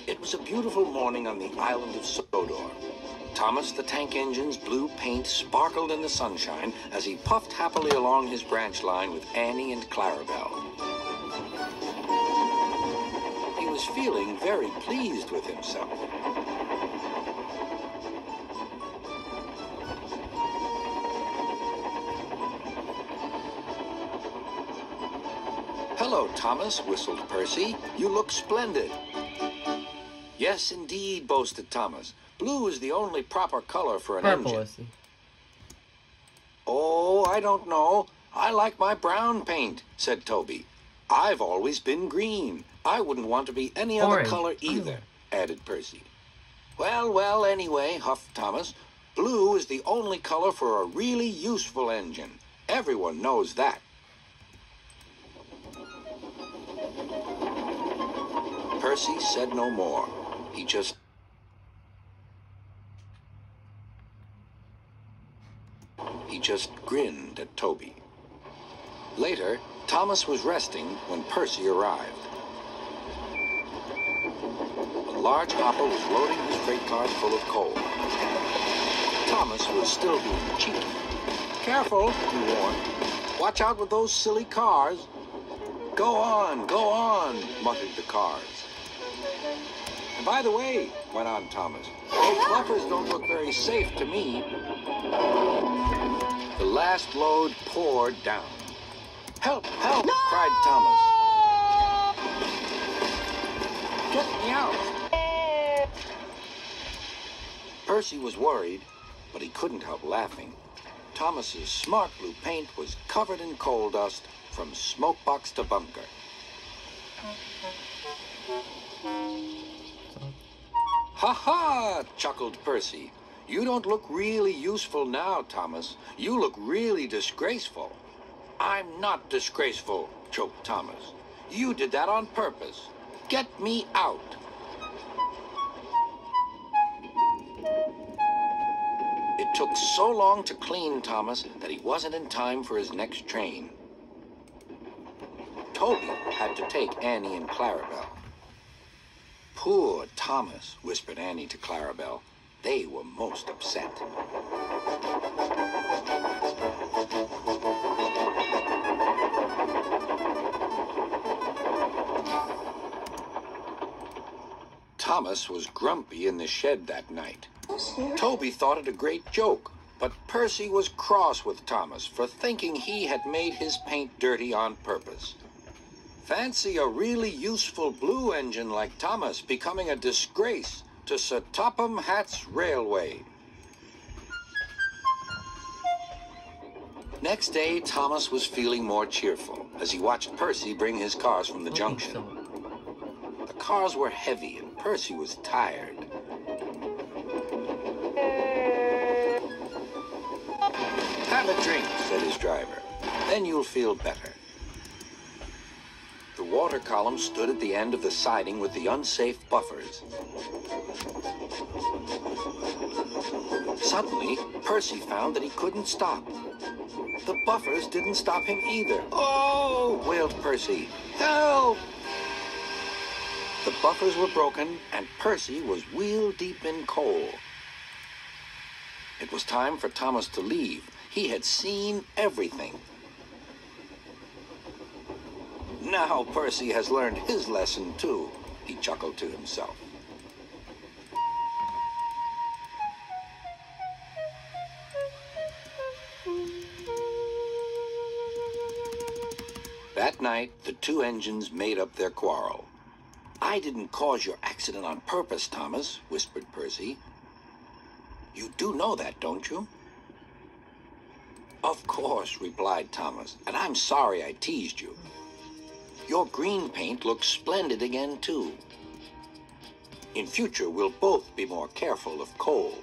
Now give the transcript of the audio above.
It was a beautiful morning on the island of Sodor. Thomas the Tank Engine's blue paint sparkled in the sunshine as he puffed happily along his branch line with Annie and Clarabelle. He was feeling very pleased with himself. "Hello, Thomas," whistled Percy. "You look splendid." "Yes, indeed," boasted Thomas. "Blue is the only proper color for an engine." "Oh, I don't know. I like my brown paint," said Toby. "I've always been green. I wouldn't want to be any other color either," added Percy. Well, anyway," huffed Thomas, "blue is the only color for a really useful engine. Everyone knows that." Percy said no more. He just grinned at Toby. Later, Thomas was resting when Percy arrived. A large hopper was loading his freight cars full of coal. Thomas was still being cheeky. "Careful," he warned. "Watch out with those silly cars." Go on," muttered the cars. "And by the way," went on Thomas, "those buffers don't look very safe to me." The last load poured down. "Help, help!" cried Thomas. "Get me out!" Percy was worried, but he couldn't help laughing. Thomas's smart blue paint was covered in coal dust from smokebox to bunker. "Ha ha!" chuckled Percy. "You don't look really useful now, Thomas. You look really disgraceful." "I'm not disgraceful," choked Thomas. "You did that on purpose. Get me out." It took so long to clean Thomas that he wasn't in time for his next train. Toby had to take Annie and Clarabelle. "Poor Thomas," whispered Annie to Clarabelle. They were most upset. Thomas was grumpy in the shed that night. Toby thought it a great joke, but Percy was cross with Thomas for thinking he had made his paint dirty on purpose. Fancy a really useful blue engine like Thomas becoming a disgrace to Sir Topham Hatt's railway. Next day, Thomas was feeling more cheerful as he watched Percy bring his cars from the junction. The cars were heavy and Percy was tired. "Have a drink," said his driver. "Then you'll feel better." The water column stood at the end of the siding with the unsafe buffers. Suddenly, Percy found that he couldn't stop. The buffers didn't stop him either. "Oh!" wailed Percy. "Help!" The buffers were broken, and Percy was wheel-deep in coal. It was time for Thomas to leave. He had seen everything. "Now Percy has learned his lesson, too," he chuckled to himself. That night, the two engines made up their quarrel. "I didn't cause your accident on purpose, Thomas," whispered Percy. "You do know that, don't you?" "Of course," replied Thomas, "and I'm sorry I teased you. Your green paint looks splendid again, too. In future, we'll both be more careful of coal."